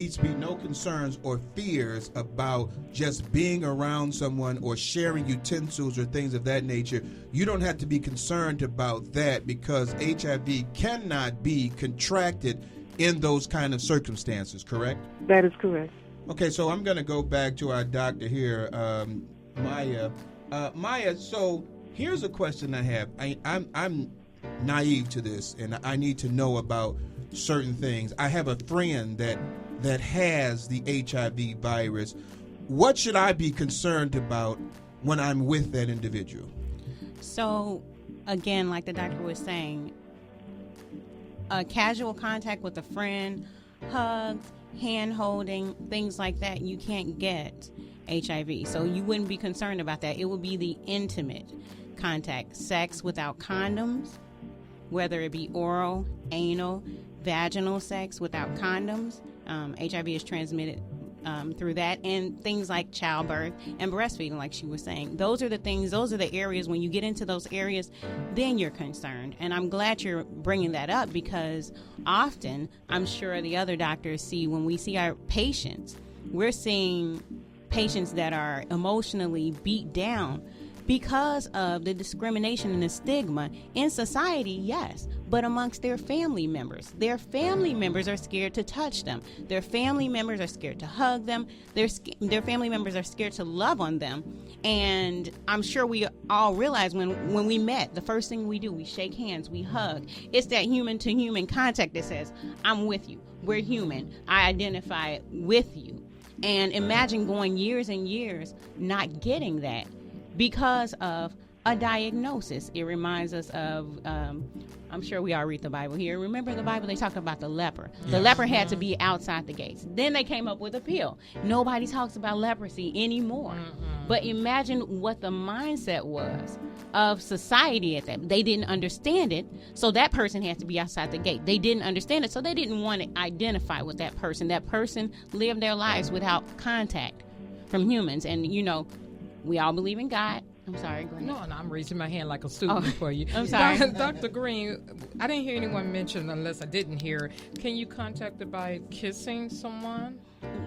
needs to be no concerns or fears about just being around someone or sharing utensils or things of that nature. You don't have to be concerned about that because HIV cannot be contracted in those kind of circumstances, correct? That is correct. Okay, so I'm going to go back to our doctor here, Maya. Maya, so here's a question I have. I'm naive to this, and I need to know about certain things. I have a friend that has the HIV virus. What should I be concerned about when I'm with that individual? So, again, like the doctor was saying, casual contact with a friend, hugs, hand holding, things like that, you can't get HIV. So you wouldn't be concerned about that. It would be the intimate contact, sex without condoms, whether it be oral, anal, vaginal sex without condoms. HIV is transmitted through that, and things like childbirth and breastfeeding, like she was saying. Those are the things, those are the areas, when you get into those areas, then you're concerned. And I'm glad you're bringing that up because often, I'm sure the other doctors see, when we see our patients, we're seeing patients that are emotionally beat down because of the discrimination and the stigma in society, yes, but amongst their family members. Their family members are scared to touch them. Their family members are scared to hug them. Their family members are scared to love on them. And I'm sure we all realize when we met, the first thing we do, we shake hands, we hug. It's that human-to-human contact that says, I'm with you. We're human. I identify with you. And imagine going years and years not getting that because of a diagnosis. It reminds us of, I'm sure we all read the Bible here. Remember the Bible, they talk about the leper. Yes. The leper had to be outside the gates. Then they came up with a pill. Nobody talks about leprosy anymore. But imagine what the mindset was of society at that. They didn't understand it, so that person had to be outside the gate. They didn't understand it, so they didn't want to identify with that person. That person lived their lives without contact from humans. And, you know, we all believe in God. I'm sorry, go ahead. No, I'm raising my hand like a student for you. I'm sorry. Dr. Green, I didn't hear anyone mention, unless I didn't hear, can you contact it by kissing someone?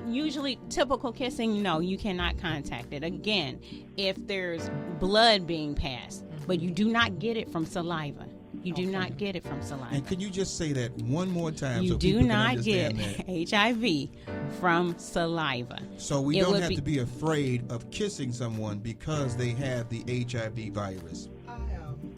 Usually, typical kissing, no, you cannot contact it. Again, if there's blood being passed, but you do not get it from saliva. You do not get it from saliva. And can you just say that one more time you so do people can not understand get that? HIV from saliva. So we don't have to be afraid of kissing someone because they have the HIV virus.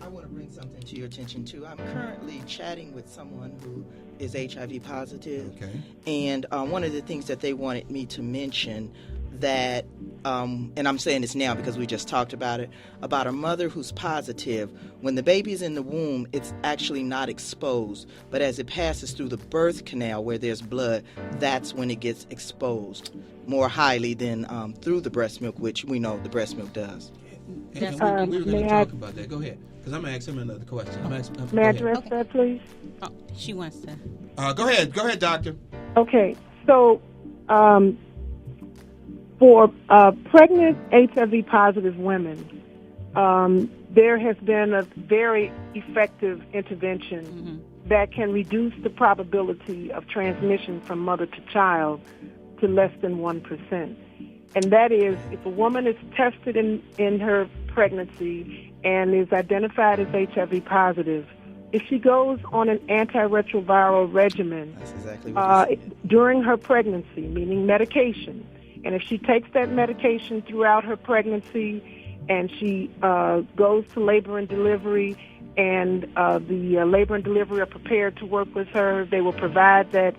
I want to bring something to your attention, too. I'm currently chatting with someone who is HIV positive. Okay. And one of the things that they wanted me to mention that, and I'm saying this now because we just talked about it, about a mother who's positive. When the baby's in the womb, it's actually not exposed. But as it passes through the birth canal where there's blood, that's when it gets exposed more highly than through the breast milk, which we know the breast milk does. We were going to talk about that. Go ahead, because I'm going to ask him another question. May I address that, please? Oh, she wants to. Go ahead, doctor. Okay, so for pregnant HIV-positive women, there has been a very effective intervention that can reduce the probability of transmission from mother to child to less than 1%. And that is, if a woman is tested in her pregnancy and is identified as HIV positive, if she goes on an antiretroviral regimen during her pregnancy, meaning medication, and if she takes that medication throughout her pregnancy and she goes to labor and delivery and the labor and delivery are prepared to work with her, they will provide that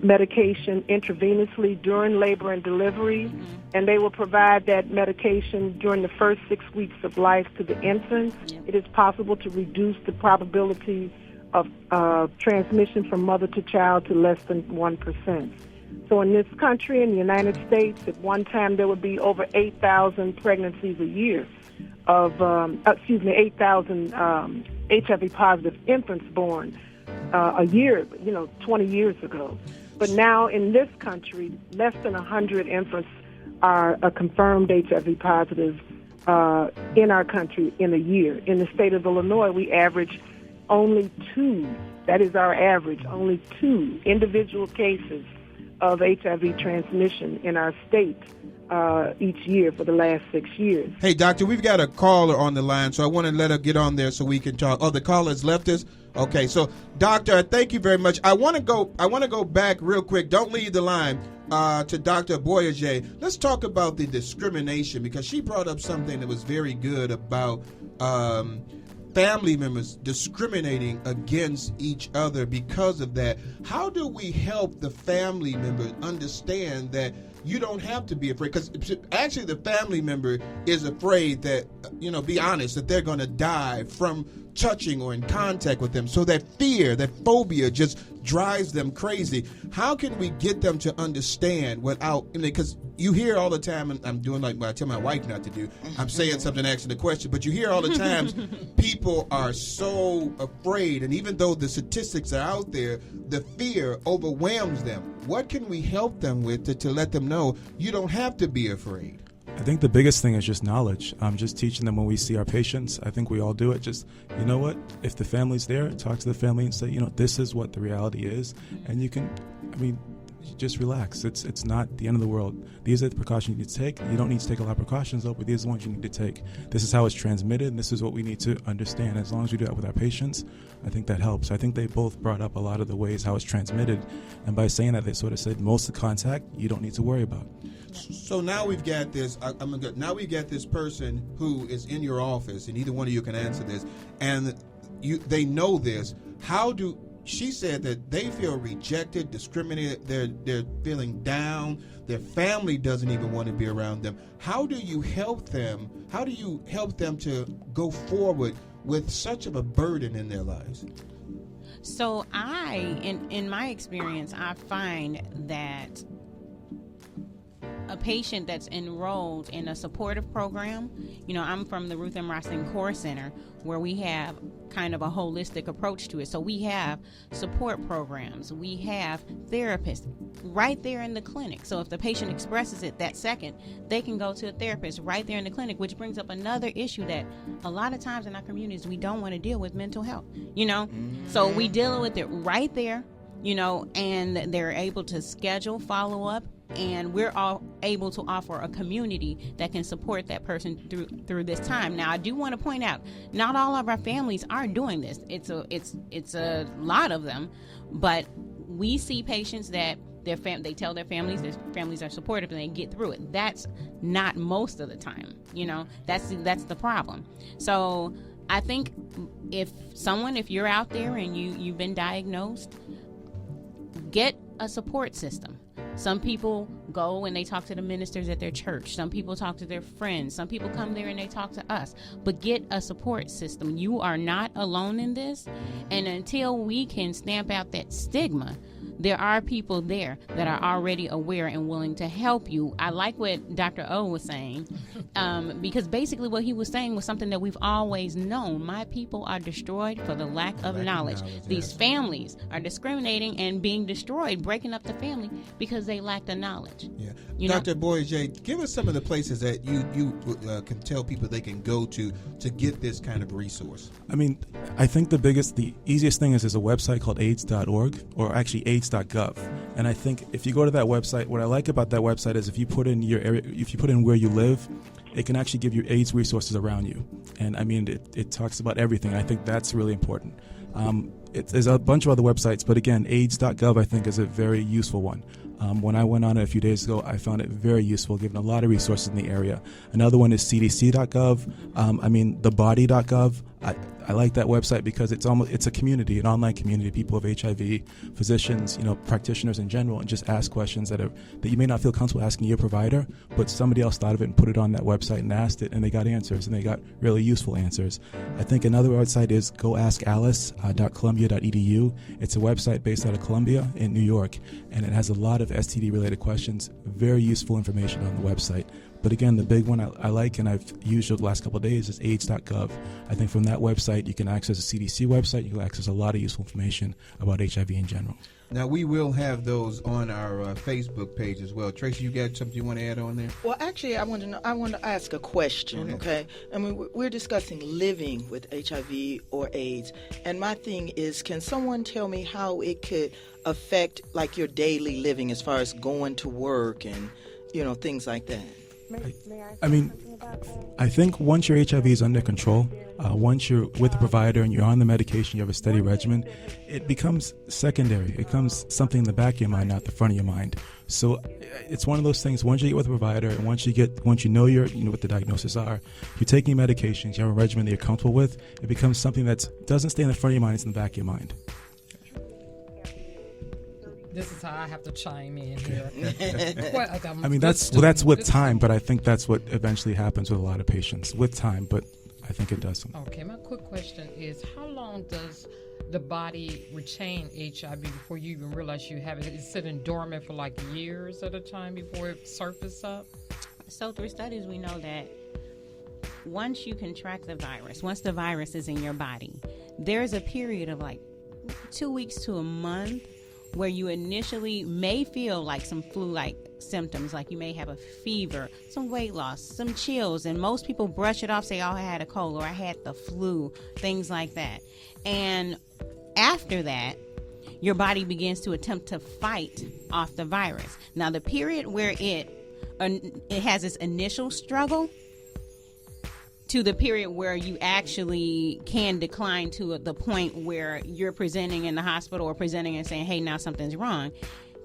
medication intravenously during labor and delivery, and they will provide that medication during the first 6 weeks of life to the infant. It is possible to reduce the probability of transmission from mother to child to less than 1%. So in this country, in the United States, at one time there would be over 8,000 pregnancies a year of, 8,000 HIV-positive infants born a year, 20 years ago. But now in this country, less than 100 infants are confirmed HIV positive in our country in a year. In the state of Illinois, we average only 2. That is our average, only 2 individual cases of HIV transmission in our state each year for the last 6 years. Hey, doctor, we've got a caller on the line, so I want to let her get on there so we can talk. Oh, the caller's left us? Okay, so doctor, thank you very much. I want to go back real quick. Don't leave the line to Dr. Aboyeji. Let's talk about the discrimination, because she brought up something that was very good about family members discriminating against each other because of that. How do we help the family members understand that you don't have to be afraid? Because actually the family member is afraid that, be honest, that they're going to die from touching or in contact with them. So that fear, that phobia just drives them crazy. How can we get them to understand without, because you hear all the time, and I'm doing like what I tell my wife not to do, I'm saying something, asking the question, but you hear all the times people are so afraid, and even though the statistics are out there, the fear overwhelms them. What can we help them with to let them know you don't have to be afraid? I think the biggest thing is just knowledge. Just teaching them when we see our patients. I think we all do it. Just, you know what? If the family's there, talk to the family and say, this is what the reality is. And you can, just relax. It's not the end of the world. These are the precautions you need to take. You don't need to take a lot of precautions, though, but these are the ones you need to take. This is how it's transmitted, and this is what we need to understand. As long as we do that with our patients, I think that helps. I think they both brought up a lot of the ways how it's transmitted, and by saying that, they sort of said most of the contact you don't need to worry about. So now we've got this. Now we've got this person who is in your office, and either one of you can answer this, and they know this. She said that they feel rejected, discriminated. They're feeling down. Their family doesn't even want to be around them. How do you help them? How do you help them to go forward with such of a burden in their lives? So in my experience, I find that a patient that's enrolled in a supportive program, I'm from the Ruth M. Rosting Core Center, where we have kind of a holistic approach to it. So we have support programs, we have therapists right there in the clinic. So if the patient expresses it that second, they can go to a therapist right there in the clinic, which brings up another issue that a lot of times in our communities, we don't want to deal with mental health, So we deal with it right there, and they're able to schedule follow-up. And we're all able to offer a community that can support that person through this time. Now, I do want to point out, not all of our families are doing this. It's a lot of them, but we see patients that they tell their families are supportive and they get through it. That's not most of the time. That's the problem. So I think if you're out there and you've been diagnosed, get a support system. Some people go and they talk to the ministers at their church. Some people talk to their friends. Some people come there and they talk to us. But get a support system. You are not alone in this. And until we can stamp out that stigma, there are people there that are already aware and willing to help you. I like what Dr. O was saying, because basically what he was saying was something that we've always known. My people are destroyed for the lack of knowledge. These families are discriminating and being destroyed, breaking up the family because they lack the knowledge. Yeah. Dr. Aboyeji, give us some of the places that you can tell people they can go to get this kind of resource. I think the easiest thing is there's a website called AIDS.org, or actually AIDS.gov. And I think if you go to that website, what I like about that website is if you put in your area, if you put in where you live, it can actually give you AIDS resources around you. And it talks about everything. I think that's really important. There's a bunch of other websites, but again, AIDS.gov I think is a very useful one. When I went on it a few days ago, I found it very useful, giving a lot of resources in the area. Another one is cdc.gov, thebody.gov. I like that website because it's a community, an online community, people of HIV, physicians, practitioners in general, and just ask questions that you may not feel comfortable asking your provider, but somebody else thought of it and put it on that website and asked it, and they got answers, and they got really useful answers. I think another website is goaskalice.columbia.edu. It's a website based out of Columbia in New York, and it has a lot of STD-related questions, very useful information on the website. But again, the big one I like and I've used over the last couple of days is AIDS.gov. I think from that website, you can access the CDC website. You can access a lot of useful information about HIV in general. Now, we will have those on our Facebook page as well. Tracy, you got something you want to add on there? Well, actually, I want to ask a question, okay? I mean, we're discussing living with HIV or AIDS, and my thing is, can someone tell me how it could affect, like, your daily living as far as going to work and, things like that? I think once your HIV is under control, once you're with a provider and you're on the medication, you have a steady regimen, it becomes secondary. It becomes something in the back of your mind, not the front of your mind. So it's one of those things. Once you get with a provider, and once you know what the diagnoses are, you're taking medications, you have a regimen that you're comfortable with. It becomes something that doesn't stay in the front of your mind; it's in the back of your mind. This is how I have to chime in here. That's with time, but I think that's what eventually happens with a lot of patients with time, but I think it doesn't. Okay, my quick question is, how long does the body retain HIV before you even realize you have it? Is it sitting dormant for like years at a time before it surfaces up? So through studies, we know that once you contract the virus, once the virus is in your body, there's a period of like 2 weeks to a month where you initially may feel like some flu-like symptoms, like you may have a fever, some weight loss, some chills, and most people brush it off, say, oh, I had a cold or I had the flu, things like that. And after that, your body begins to attempt to fight off the virus. Now, the period where it has its initial struggle to the period where you actually can decline to the point where you're presenting in the hospital or presenting and saying, hey, now something's wrong,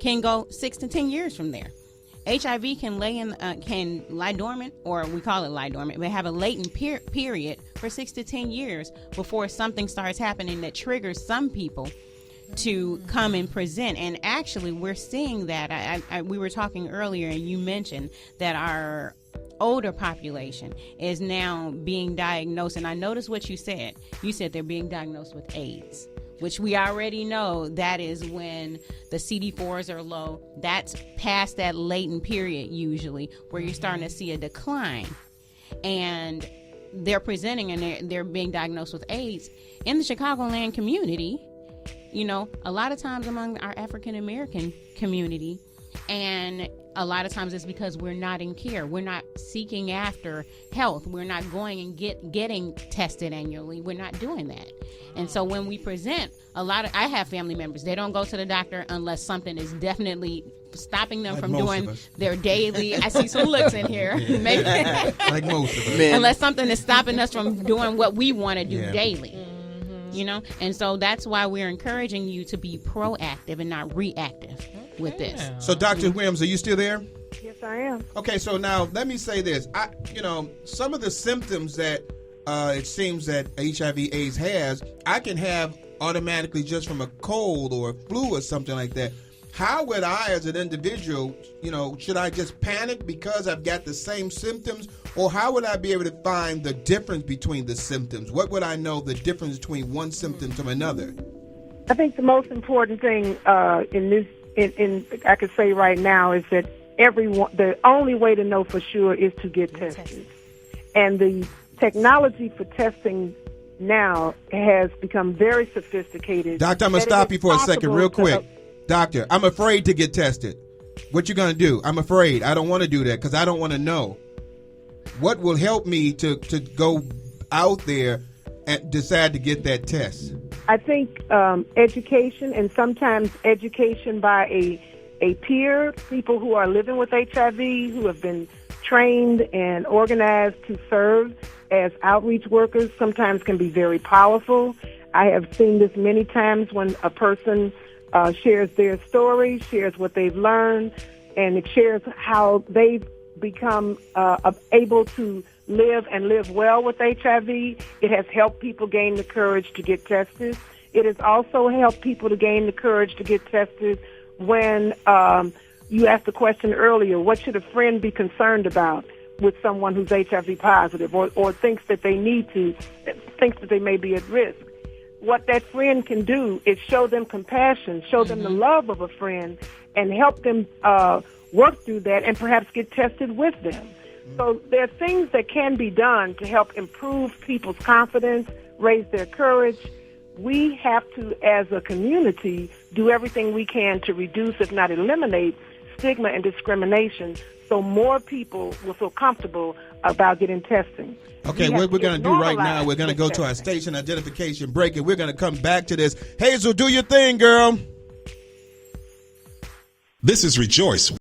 can go 6 to 10 years from there. HIV can lie dormant, or we call it lie dormant, but have a latent period for 6 to 10 years before something starts happening that triggers some people to come and present. And actually, we're seeing that. We were talking earlier, and you mentioned that our older population is now being diagnosed, and I noticed what you said. You said they're being diagnosed with AIDS, which we already know that is when the CD4s are low. That's past that latent period usually where you're starting to see a decline, and they're presenting and they're being diagnosed with AIDS in the Chicagoland community, a lot of times among our African American community. And a lot of times it's because we're not in care. We're not seeking after health. We're not going and getting tested annually. We're not doing that. And so when we present, I have family members, they don't go to the doctor unless something is definitely stopping them from doing their daily, I see some looks in here. Like most of us. Unless something is stopping us from doing what we want to do daily. And so that's why we're encouraging you to be proactive and not reactive with this. So Dr. Williams, are you still there? Yes, I am. Okay, so now let me say this. Some of the symptoms that it seems that HIV/AIDS has, I can have automatically just from a cold or a flu or something like that. How would I, as an individual, should I just panic because I've got the same symptoms? Or how would I be able to find the difference between the symptoms? What would I know the difference between one symptom to another? I think the most important thing I could say right now is that the only way to know for sure is to get tested. And the technology for testing now has become very sophisticated. Doctor, I'm going to stop you for a second real quick. Doctor, I'm afraid to get tested. What you going to do? I'm afraid. I don't want to do that because I don't want to know. What will help me to go out there and decide to get that test? I think education, and sometimes education by a peer, people who are living with HIV, who have been trained and organized to serve as outreach workers, sometimes can be very powerful. I have seen this many times when a person shares their story, shares what they've learned, and it shares how they've become able to live well with HIV. It has helped people gain the courage to get tested. It has also helped people to gain the courage to get tested when you asked the question earlier, what should a friend be concerned about with someone who's HIV positive or thinks that they may be at risk? What that friend can do is show them compassion, show them the love of a friend, and help them work through that and perhaps get tested with them. So there are things that can be done to help improve people's confidence, raise their courage. We have to, as a community, do everything we can to reduce, if not eliminate, stigma and discrimination so more people will feel comfortable about getting testing. Okay, what we're going to do right now, we're going to go to our station identification break, and we're going to come back to this. Hazel, do your thing, girl. This is Rejoice.